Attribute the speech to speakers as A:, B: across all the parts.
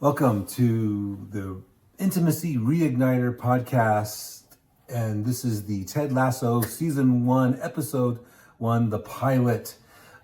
A: Welcome to the Intimacy Reigniter podcast, and this is the Ted Lasso Season 1, Episode 1, the pilot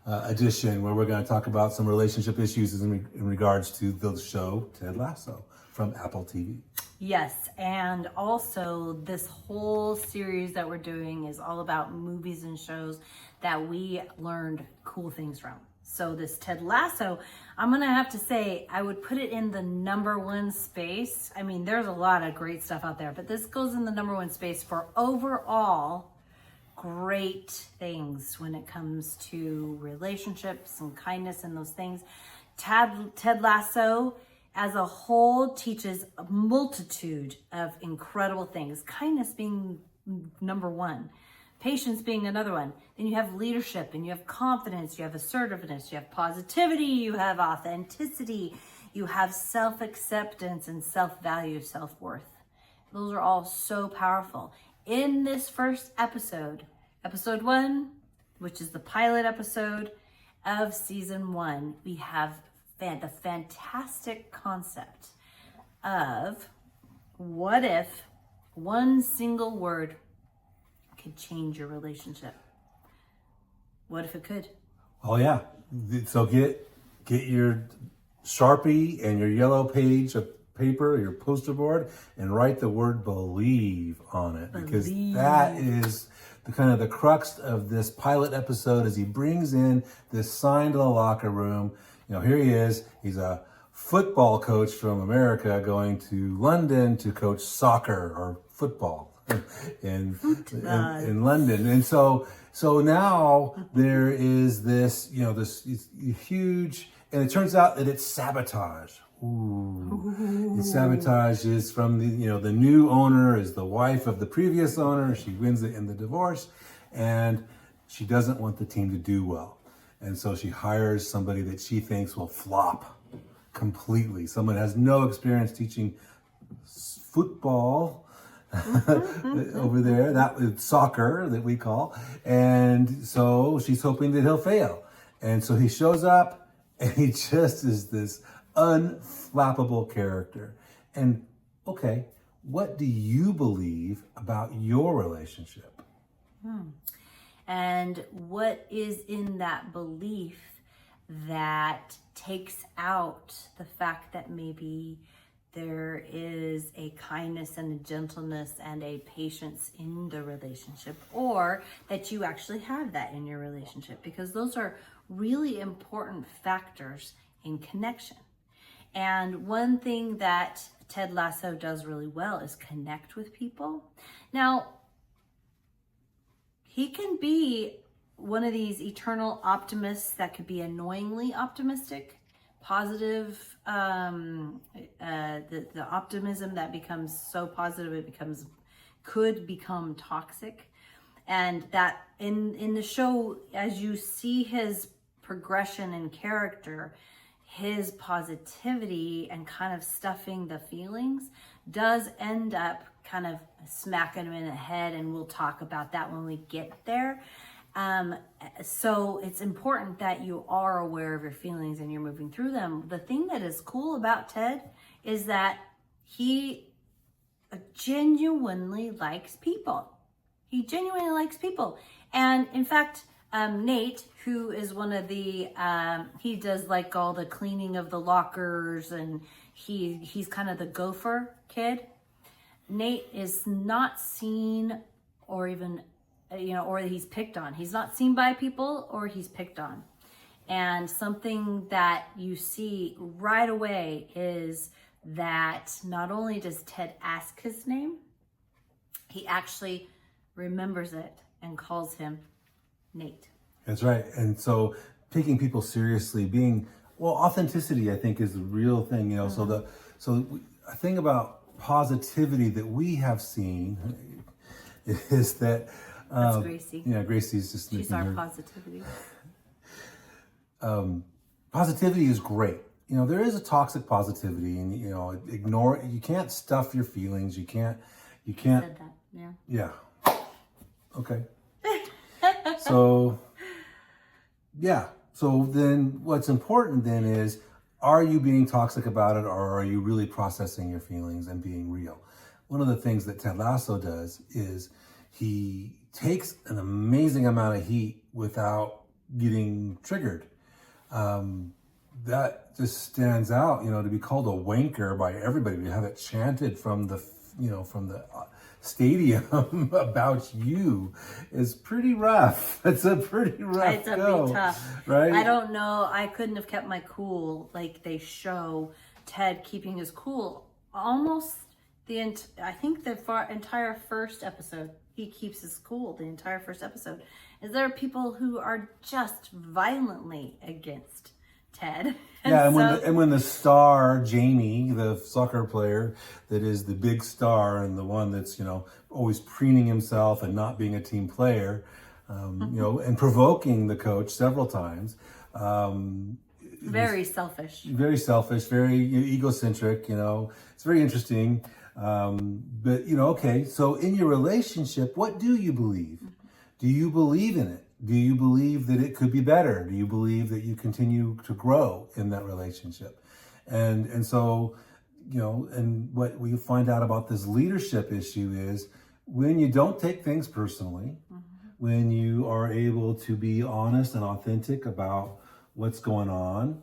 A: edition, where we're going to talk about some relationship issues in regards to the show Ted Lasso from Apple TV.
B: Yes, and also this whole series that we're doing is all about movies and shows that we learned cool things from. So this Ted Lasso, I'm going to have to say, I would put it in the number one space. I mean, there's a lot of great stuff out there, but this goes in the number one space for overall great things when it comes to relationships and kindness and those things. Ted Lasso as a whole teaches a multitude of incredible things. Kindness being number one. Patience being another one. Then you have leadership and you have confidence, you have assertiveness, you have positivity, you have authenticity, you have self-acceptance and self-value, self-worth. Those are all so powerful. In this first episode, episode 1, which is the pilot episode of season 1, we have the fantastic concept of what if one single word could change your relationship. What if it could?
A: Oh yeah. So get your Sharpie and your yellow page of paper, your poster board, and write the word believe on it. Because that is the kind of the crux of this pilot episode as he brings in this sign to the locker room. You know, here he is. He's a football coach from America going to London to coach soccer or football in London. And so now there is this, this huge, and it turns out that it's sabotage. It's sabotage is from the new owner is the wife of the previous owner. She wins it in the divorce, and she doesn't want the team to do well. And so she hires somebody that she thinks will flop completely. Someone has no experience teaching football over there, that is soccer that we call. And so she's hoping that he'll fail. And so he shows up and he just is this unflappable character. And okay, what do you believe about your relationship?
B: And what is in that belief that takes out the fact that maybe there is a kindness and a gentleness and a patience in the relationship, or that you actually have that in your relationship, because those are really important factors in connection. And one thing that Ted Lasso does really well is connect with people. Now, he can be one of these eternal optimists that could be annoyingly optimistic, positive, the optimism that becomes so positive it could become toxic. And that in the show, as you see his progression in character, his positivity and kind of stuffing the feelings does end up kind of smacking him in the head, and we'll talk about that when we get there. So it's important that you are aware of your feelings and you're moving through them. The thing that is cool about Ted is that he genuinely likes people. He genuinely likes people. And in fact, Nate, who is one of the, he does like all the cleaning of the lockers, and he's kind of the gopher kid. Nate is not seen or even or he's picked on. He's not seen by people, or he's picked on. And something that you see right away is that not only does Ted ask his name, he actually remembers it and calls him Nate.
A: That's right. And so taking people seriously, authenticity, I think, is the real thing, So a thing about positivity that we have seen is that
B: that's Gracie.
A: Yeah, Gracie's just
B: she's our positivity.
A: Positivity is great. There is a toxic positivity, and ignore it. You can't stuff your feelings. You can't.
B: You said that. Yeah.
A: Yeah. Okay. So then what's important then is are you being toxic about it, or are you really processing your feelings and being real? One of the things that Ted Lasso does is he takes an amazing amount of heat without getting triggered. That just stands out, to be called a wanker by everybody, to have it chanted from the stadium about you is pretty rough. It's a pretty rough
B: It's a
A: go,
B: bit tough,
A: right?
B: I don't know. I couldn't have kept my cool. Like they show Ted keeping his cool almost I think the entire first episode. He keeps his cool the entire first episode. Is there people who are just violently against Ted?
A: And when the star Jamie, the soccer player that is the big star and the one that's always preening himself and not being a team player, and provoking the coach several times.
B: Very selfish,
A: very egocentric. It's very interesting. But okay. So in your relationship, what do you believe? Do you believe in it? Do you believe that it could be better? Do you believe that you continue to grow in that relationship? And so, and what we find out about this leadership issue is when you don't take things personally, when you are able to be honest and authentic about what's going on,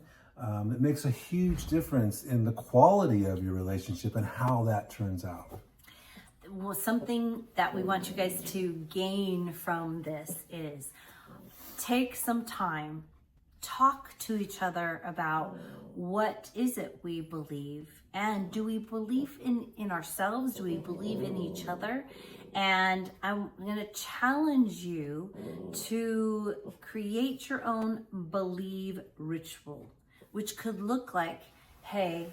A: it makes a huge difference in the quality of your relationship and how that turns out.
B: Well, something that we want you guys to gain from this is take some time, talk to each other about what is it we believe, and do we believe in ourselves? Do we believe in each other? And I'm going to challenge you to create your own believe ritual, which could look like, hey,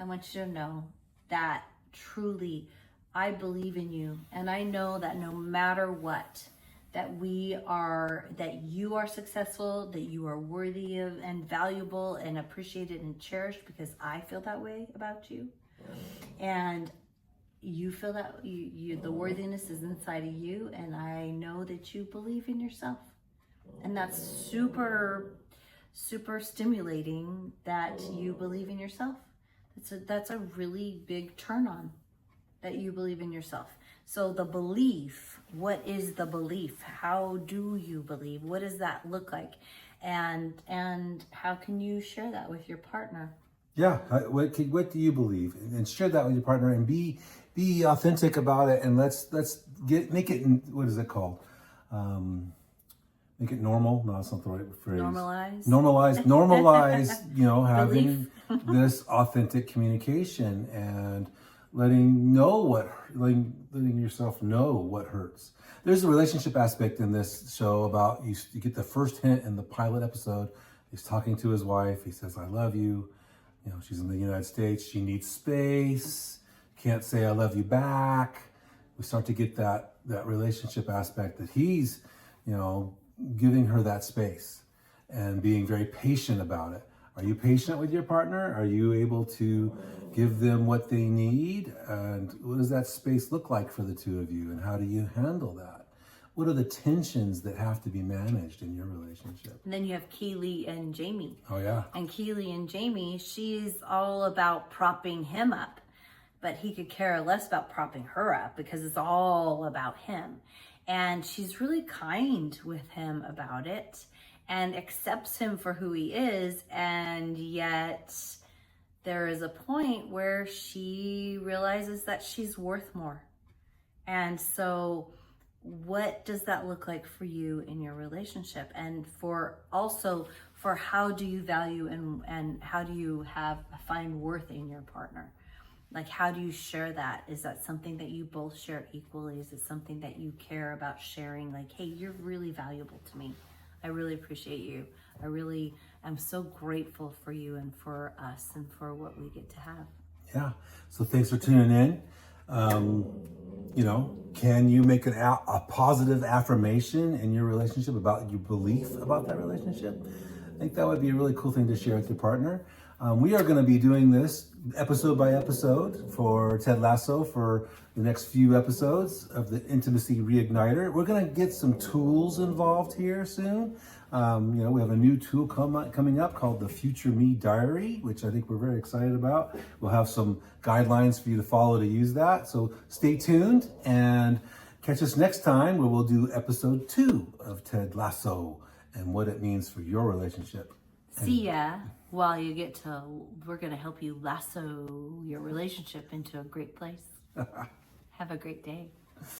B: I want you to know that truly I believe in you, and I know that no matter what, that you are successful, that you are worthy of and valuable and appreciated and cherished, because I feel that way about you. And you feel that the worthiness is inside of you, and I know that you believe in yourself. And that's super, super stimulating that you believe in yourself. That's a really big turn on, that you believe in yourself. So the belief, what is the belief? How do you believe? What does that look like? And how can you share that with your partner?
A: Yeah, what do you believe? And share that with your partner, and be authentic about it. And let's make it, what is it called? Make it normal. No, that's not the right phrase. Normalize. Having this authentic communication and letting yourself know what hurts. There's a relationship aspect in this show about you get the first hint in the pilot episode. He's talking to his wife. He says, "I love you." She's in the United States. She needs space. Can't say "I love you" back. We start to get that relationship aspect that he's, giving her that space and being very patient about it. Are you patient with your partner? Are you able to give them what they need? And what does that space look like for the two of you? And how do you handle that? What are the tensions that have to be managed in your relationship?
B: And then you have Keely and Jamie.
A: Oh, yeah.
B: And Keely and Jamie, she's all about propping him up, but he could care less about propping her up because it's all about him. And she's really kind with him about it and accepts him for who he is. And yet there is a point where she realizes that she's worth more. And so what does that look like for you in your relationship? And for how do you value and how do you find worth in your partner? Like, how do you share that? Is that something that you both share equally? Is it something that you care about sharing? Like, hey, you're really valuable to me. I really appreciate you. I really am so grateful for you and for us and for what we get to have.
A: Yeah. So thanks for tuning in. Can you make a positive affirmation in your relationship about your belief about that relationship? I think that would be a really cool thing to share with your partner. We are going to be doing this episode by episode for Ted Lasso for the next few episodes of the Intimacy Reigniter. We're going to get some tools involved here soon. We have a new tool coming up called the Future Me Diary, which I think we're very excited about. We'll have some guidelines for you to follow to use that. So stay tuned and catch us next time where we'll do episode 2 of Ted Lasso and what it means for your relationship.
B: See ya while you get to, we're going to help you lasso your relationship into a great place. Have a great day.